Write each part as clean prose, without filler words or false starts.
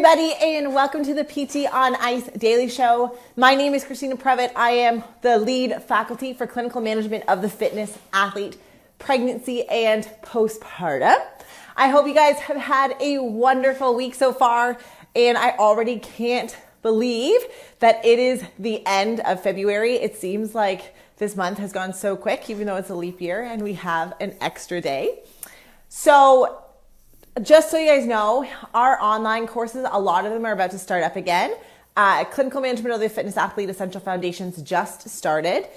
everybody, and welcome to the PT on Ice Daily Show. My name is Christina Previtt. I am the lead faculty for clinical management of the fitness, athlete, pregnancy, and postpartum. I hope you guys have had a wonderful week so far, and I already can't believe that it is the end of February. It seems like this month has gone so quick, even though it's a leap year and we have an extra day. So just so you guys know, our online courses, a lot of them are about to start up again. Clinical Management of the Fitness Athlete Essential Foundations just started.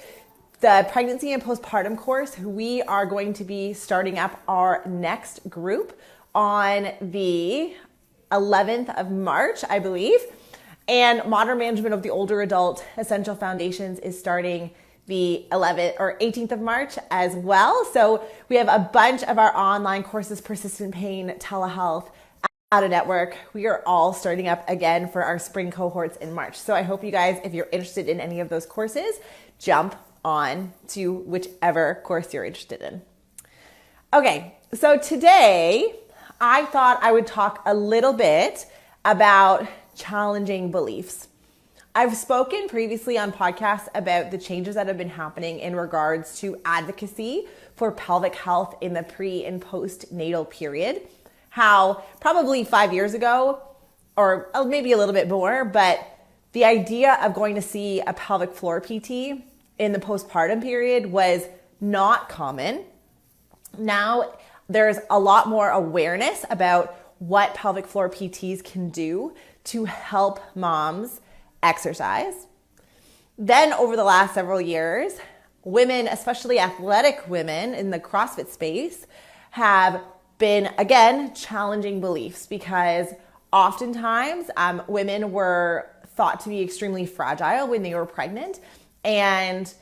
The pregnancy and postpartum course, we are going to be starting up our next group on the 11th of March, I believe. And Modern Management of the Older Adult Essential Foundations is starting the 11th or 18th of March as well. So we have a bunch of our online courses, persistent pain, telehealth, out of network. We are all starting up again for our spring cohorts in March. So I hope you guys, if you're interested in any of those courses, jump on to whichever course you're interested in. Okay, so today I thought I would talk a little bit about challenging beliefs. I've spoken previously on podcasts about the changes that have been happening in regards to advocacy for pelvic health in the pre and postnatal period. How probably 5 years ago, or maybe a little bit more, but the idea of going to see a pelvic floor PT in the postpartum period was not common. Now there's a lot more awareness about what pelvic floor PTs can do to help moms exercise. Then over the last several years, women, especially athletic women in the CrossFit space, have been, again, challenging beliefs because oftentimes women were thought to be extremely fragile when they were pregnant, and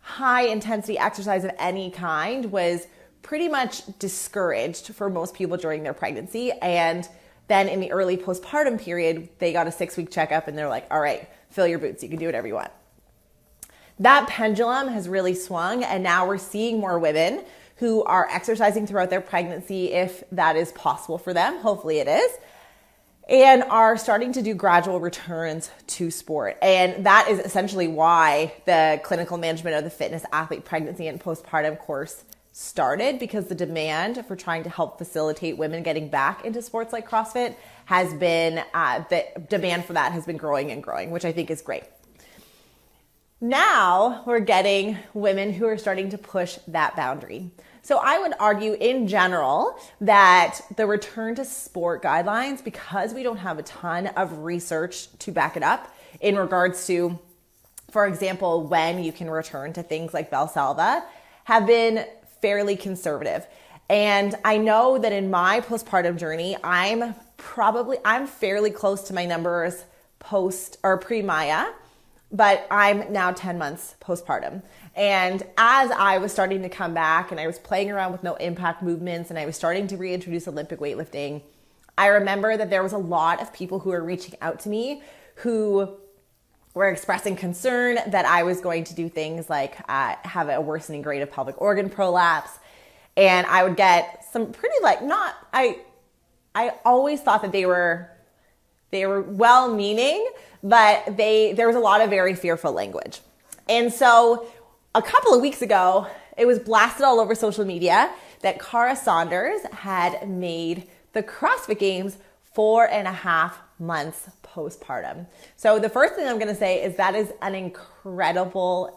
high intensity exercise of any kind was pretty much discouraged for most people during their pregnancy. And then in the early postpartum period, they got a 6-week checkup and they're like, all right, fill your boots. You can do whatever you want. That pendulum has really swung, and now we're seeing more women who are exercising throughout their pregnancy, if that is possible for them. Hopefully it is. And are starting to do gradual returns to sport. And that is essentially why the Clinical Management of the Fitness Athlete Pregnancy and Postpartum course started, because the demand for trying to help facilitate women getting back into sports like CrossFit has been, the demand for that has been growing and growing, which I think is great. Now we're getting women who are starting to push that boundary. So I would argue in general that the return to sport guidelines, because we don't have a ton of research to back it up in regards to, for example, when you can return to things like Valsalva, have been fairly conservative. And I know that in my postpartum journey, I'm fairly close to my numbers post or pre-Maya, but I'm now 10 months postpartum. And as I was starting to come back and I was playing around with no impact movements and I was starting to reintroduce Olympic weightlifting, I remember that there was a lot of people who were reaching out to me who were expressing concern that I was going to do things like have a worsening grade of pelvic organ prolapse. And I would get some pretty I always thought that they were well-meaning, but there was a lot of very fearful language. And so a couple of weeks ago, it was blasted all over social media that Cara Saunders had made the CrossFit Games 4.5 months postpartum. So the first thing I'm going to say is that is an incredible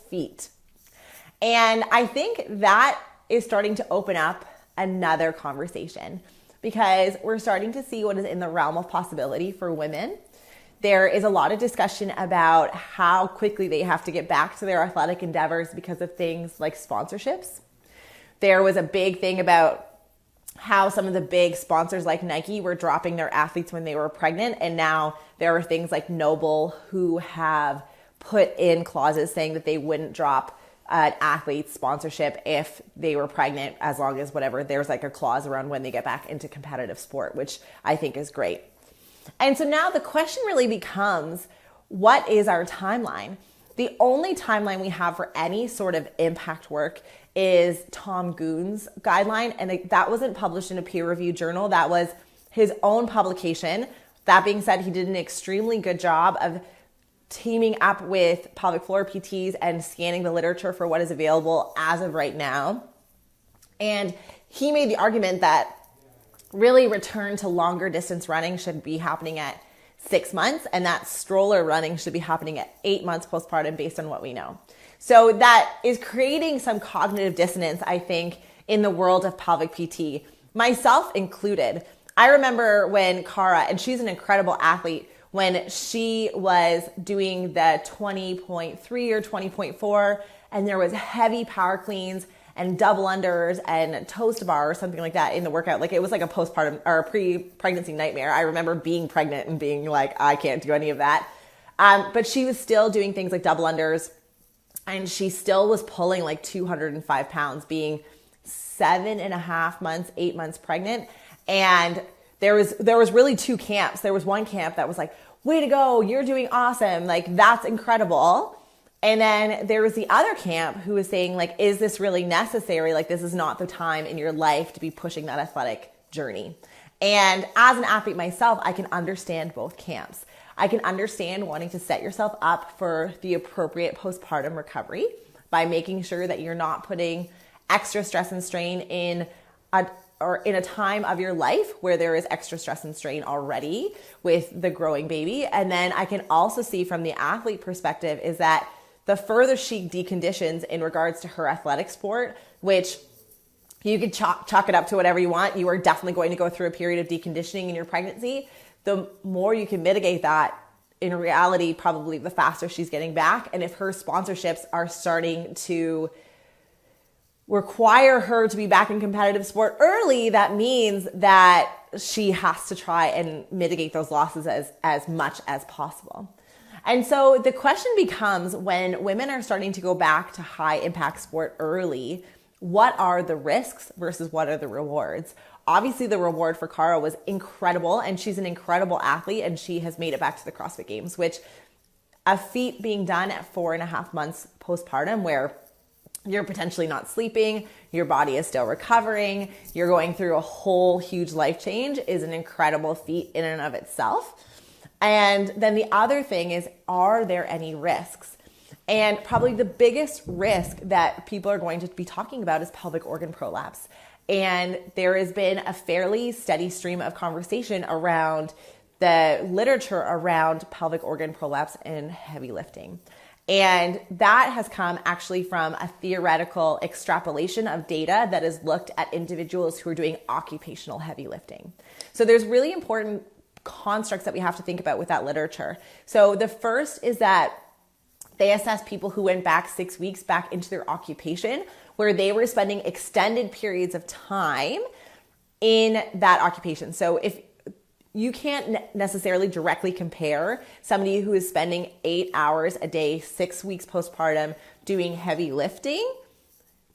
feat. And I think that is starting to open up another conversation, because we're starting to see what is in the realm of possibility for women. There is a lot of discussion about how quickly they have to get back to their athletic endeavors because of things like sponsorships. There was a big thing about how some of the big sponsors like Nike were dropping their athletes when they were pregnant. And now there are things like Noble who have put in clauses saying that they wouldn't drop an athlete's sponsorship if they were pregnant, as long as whatever, there's like a clause around when they get back into competitive sport, which I think is great. And so now the question really becomes, what is our timeline? The only timeline we have for any sort of impact work is Tom Goon's guideline. And that wasn't published in a peer-reviewed journal. That was his own publication. That being said, he did an extremely good job of teaming up with pelvic floor PTs and scanning the literature for what is available as of right now. And he made the argument that really return to longer distance running should be happening at 6 months, and that stroller running should be happening at 8 months postpartum based on what we know. So that is creating some cognitive dissonance, I think, in the world of pelvic PT, myself included. I remember when Cara, and she's an incredible athlete, when she was doing the 20.3 or 20.4, and there was heavy power cleans and double unders and toes to bar or something like that in the workout. Like, it was like a postpartum or a pre-pregnancy nightmare. I remember being pregnant and being like, I can't do any of that. But she was still doing things like double unders, and she still was pulling like 205 pounds, being 7.5 months, 8 months pregnant. And there was really two camps. There was one camp that was like, way to go, you're doing awesome. Like, that's incredible. And then there was the other camp who was saying, like, is this really necessary? Like, this is not the time in your life to be pushing that athletic journey. And as an athlete myself, I can understand both camps. I can understand wanting to set yourself up for the appropriate postpartum recovery by making sure that you're not putting extra stress and strain in a time of your life where there is extra stress and strain already with the growing baby. And then I can also see from the athlete perspective is that the further she deconditions in regards to her athletic sport, which you could chalk it up to whatever you want, you are definitely going to go through a period of deconditioning in your pregnancy. The more you can mitigate that, in reality, probably the faster she's getting back. And if her sponsorships are starting to require her to be back in competitive sport early, that means that she has to try and mitigate those losses as much as possible. And so the question becomes, when women are starting to go back to high impact sport early, what are the risks versus what are the rewards? Obviously, the reward for Cara was incredible, and she's an incredible athlete, and she has made it back to the CrossFit Games, which a feat being done at 4.5 months postpartum, where you're potentially not sleeping, your body is still recovering, you're going through a whole huge life change, is an incredible feat in and of itself. And then the other thing is, are there any risks? And probably the biggest risk that people are going to be talking about is pelvic organ prolapse. And there has been a fairly steady stream of conversation around the literature around pelvic organ prolapse and heavy lifting. And that has come actually from a theoretical extrapolation of data that has looked at individuals who are doing occupational heavy lifting. So there's really important constructs that we have to think about with that literature. So the first is that they assess people who went back 6 weeks back into their occupation, where they were spending extended periods of time in that occupation. So if you can't necessarily directly compare somebody who is spending 8 hours a day, 6 weeks postpartum doing heavy lifting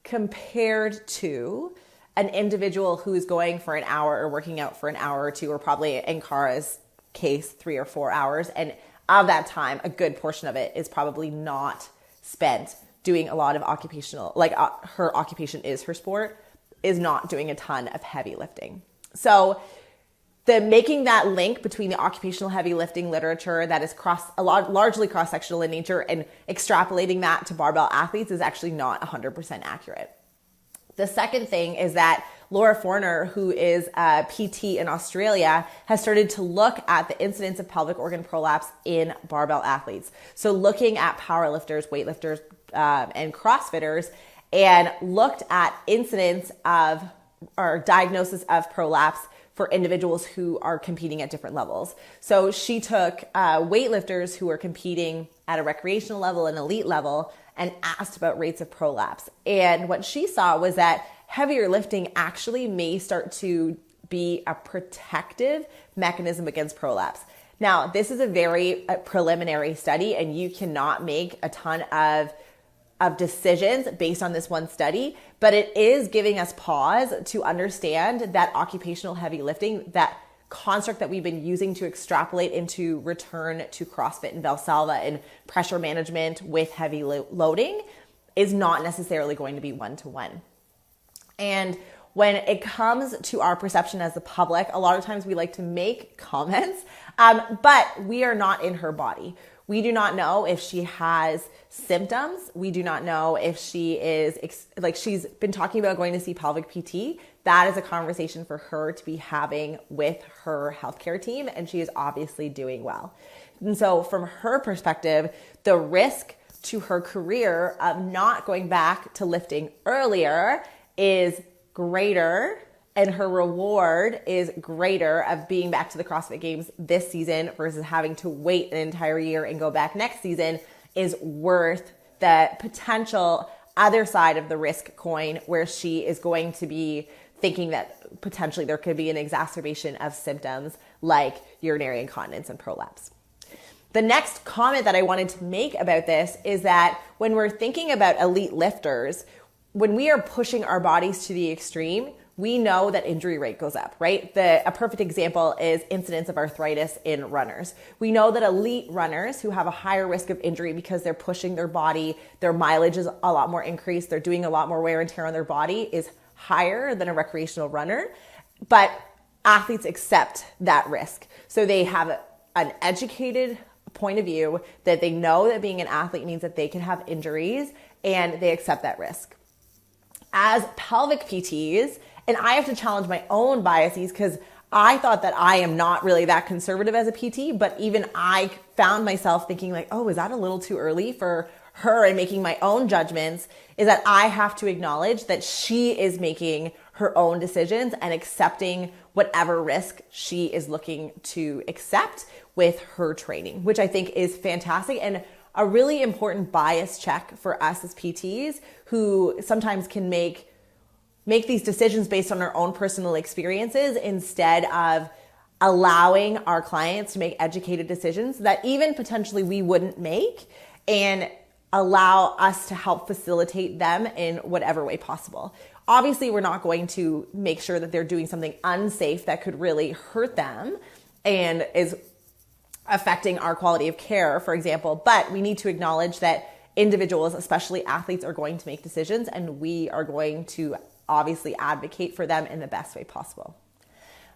compared to an individual who is going for an hour or working out for an hour or two, or probably in Cara's case, 3 or 4 hours. And of that time, a good portion of it is probably not spent doing a lot of occupational, like her occupation is her sport, is not doing a ton of heavy lifting. So the making that link between the occupational heavy lifting literature that is largely cross-sectional in nature and extrapolating that to barbell athletes is actually not 100% accurate. The second thing is that Laura Forner, who is a PT in Australia, has started to look at the incidence of pelvic organ prolapse in barbell athletes. So looking at powerlifters, weightlifters, and CrossFitters, and looked at incidence of or diagnosis of prolapse for individuals who are competing at different levels. So she took weightlifters who are competing at a recreational level and elite level and asked about rates of prolapse. And what she saw was that heavier lifting actually may start to be a protective mechanism against prolapse. Now, this is a very preliminary study, and you cannot make a ton of decisions based on this one study, but it is giving us pause to understand that occupational heavy lifting, that construct that we've been using to extrapolate into return to CrossFit and Valsalva and pressure management with heavy loading, is not necessarily going to be one-to-one. And when it comes to our perception as the public, a lot of times we like to make comments, but we are not in her body. We do not know if she has symptoms. We do not know if she is, she's been talking about going to see pelvic PT. That is a conversation for her to be having with her healthcare team, and she is obviously doing well. And so from her perspective, the risk to her career of not going back to lifting earlier is greater, and her reward is greater of being back to the CrossFit Games this season versus having to wait an entire year and go back next season is worth the potential other side of the risk coin, where she is going to be thinking that potentially there could be an exacerbation of symptoms like urinary incontinence and prolapse. The next comment that I wanted to make about this is that when we're thinking about elite lifters, when we are pushing our bodies to the extreme, we know that injury rate goes up, right? A perfect example is incidence of arthritis in runners. We know that elite runners who have a higher risk of injury because they're pushing their body, their mileage is a lot more increased, they're doing a lot more wear and tear on their body, is higher than a recreational runner. But athletes accept that risk. So they have an educated point of view that they know that being an athlete means that they can have injuries, and they accept that risk. As pelvic PTs, and I have to challenge my own biases because I thought that I am not really that conservative as a PT, but even I found myself thinking like, oh, is that a little too early for her, and making my own judgments, is that I have to acknowledge that she is making her own decisions and accepting whatever risk she is looking to accept with her training, which I think is fantastic and a really important bias check for us as PTs who sometimes can make these decisions based on our own personal experiences instead of allowing our clients to make educated decisions that even potentially we wouldn't make, and allow us to help facilitate them in whatever way possible. Obviously, we're not going to make sure that they're doing something unsafe that could really hurt them and is affecting our quality of care, for example, but we need to acknowledge that individuals, especially athletes, are going to make decisions, and we are going to obviously advocate for them in the best way possible.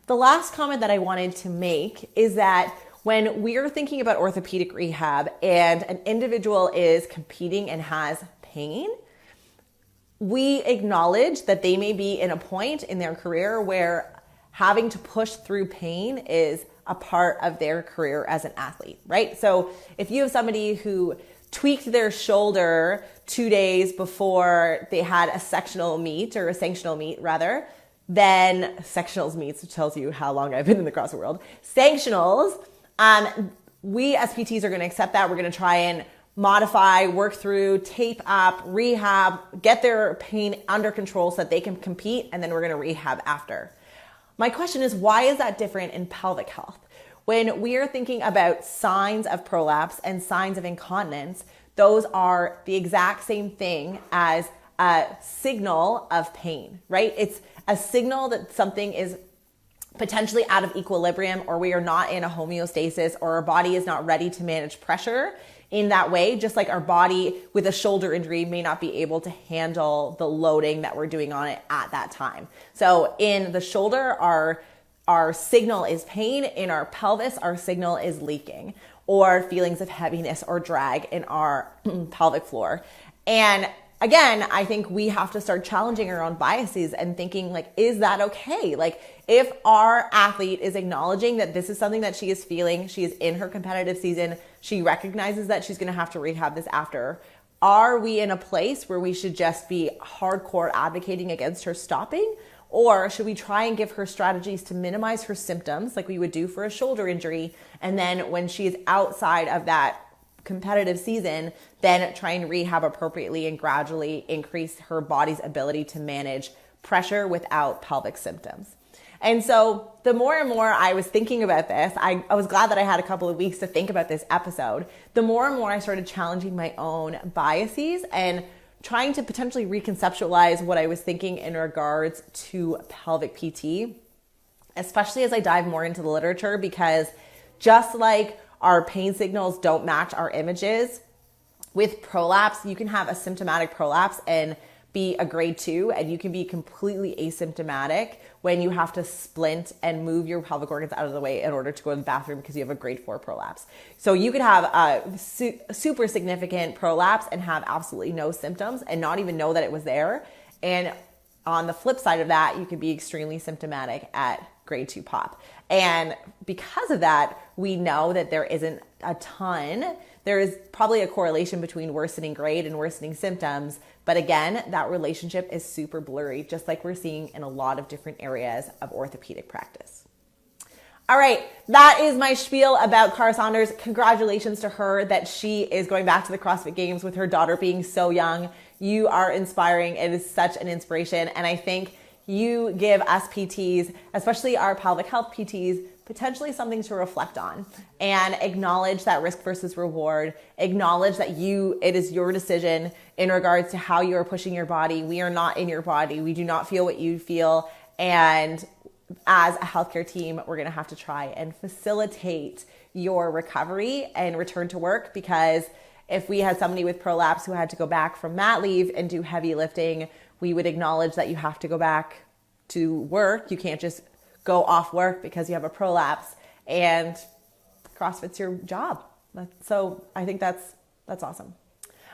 The last comment that I wanted to make is that when we're thinking about orthopedic rehab and an individual is competing and has pain, we acknowledge that they may be in a point in their career where having to push through pain is a part of their career as an athlete, right? So if you have somebody who tweaked their shoulder 2 days before they had a sectional meet, or a sanctional meet rather, then sectionals meets, which tells you how long I've been in the CrossFit world. Sanctionals, we as PTs are going to accept that. We're going to try and modify, work through, tape up, rehab, get their pain under control so that they can compete, and then we're going to rehab after. My question is, why is that different in pelvic health? When we are thinking about signs of prolapse and signs of incontinence, those are the exact same thing as a signal of pain, right? It's a signal that something is potentially out of equilibrium, or we are not in a homeostasis, or our body is not ready to manage pressure in that way, just like our body with a shoulder injury may not be able to handle the loading that we're doing on it at that time. So in the shoulder, our signal is pain. In our pelvis, our signal is leaking, or feelings of heaviness or drag in our pelvic floor. And again, I think we have to start challenging our own biases and thinking like, is that okay? Like if our athlete is acknowledging that this is something that she is feeling, she is in her competitive season, she recognizes that she's going to have to rehab this after, are we in a place where we should just be hardcore advocating against her stopping? Or should we try and give her strategies to minimize her symptoms like we would do for a shoulder injury? And then when she is outside of that competitive season, then try and rehab appropriately and gradually increase her body's ability to manage pressure without pelvic symptoms. And so the more and more I was thinking about this, I was glad that I had a couple of weeks to think about this episode. The more and more I started challenging my own biases and trying to potentially reconceptualize what I was thinking in regards to pelvic PT, especially as I dive more into the literature, because just like our pain signals don't match our images, with prolapse, you can have a symptomatic prolapse and be a grade 2, and you can be completely asymptomatic when you have to splint and move your pelvic organs out of the way in order to go to the bathroom because you have a grade 4 prolapse. So you could have a super significant prolapse and have absolutely no symptoms and not even know that it was there. And on the flip side of that, you could be extremely symptomatic at grade 2 pop. And because of that, we know that there isn't a ton. There is probably a correlation between worsening grade and worsening symptoms. But again, that relationship is super blurry, just like we're seeing in a lot of different areas of orthopedic practice. All right, that is my spiel about Cara Saunders. Congratulations to her that she is going back to the CrossFit Games with her daughter being so young. You are inspiring. It is such an inspiration. And I think you give us PTs, especially our pelvic health PTs, potentially something to reflect on and acknowledge that risk versus reward, acknowledge that it is your decision in regards to how you are pushing your body. We are not in your body. We do not feel what you feel. And as a healthcare team, we're going to have to try and facilitate your recovery and return to work, because if we had somebody with prolapse who had to go back from mat leave and do heavy lifting, we would acknowledge that you have to go back to work. You can't just go off work because you have a prolapse, and CrossFit's your job. So I think that's awesome.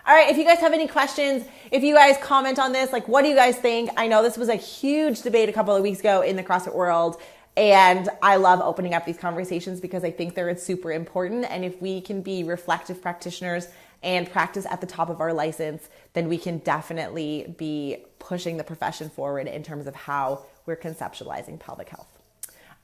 All right, if you guys have any questions, if you guys comment on this, like, what do you guys think? I know this was a huge debate a couple of weeks ago in the CrossFit world, and I love opening up these conversations because I think they're super important. And if we can be reflective practitioners and practice at the top of our license, then we can definitely be pushing the profession forward in terms of how we're conceptualizing pelvic health.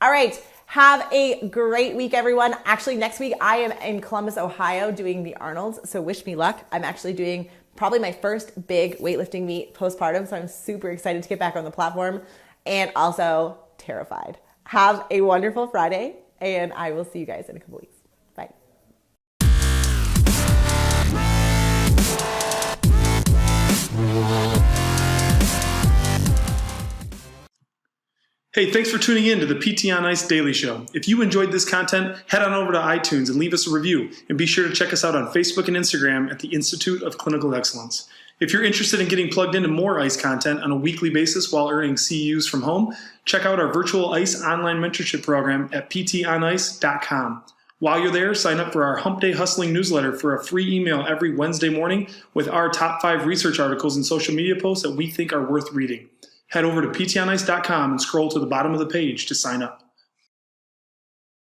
All right, have a great week, everyone. Actually, next week I am in Columbus, Ohio doing the Arnold's, so wish me luck. I'm actually doing probably my first big weightlifting meet postpartum, so I'm super excited to get back on the platform and also terrified. Have a wonderful Friday, and I will see you guys in a couple weeks. Bye. Hey, thanks for tuning in to the PT on Ice Daily Show. If you enjoyed this content, head on over to iTunes and leave us a review. And be sure to check us out on Facebook and Instagram at the Institute of Clinical Excellence. If you're interested in getting plugged into more ICE content on a weekly basis while earning CEUs from home, check out our virtual ICE online mentorship program at ptonice.com. While you're there, sign up for our Hump Day Hustling newsletter for a free email every Wednesday morning with our top 5 research articles and social media posts that we think are worth reading. Head over to ptonice.com and scroll to the bottom of the page to sign up.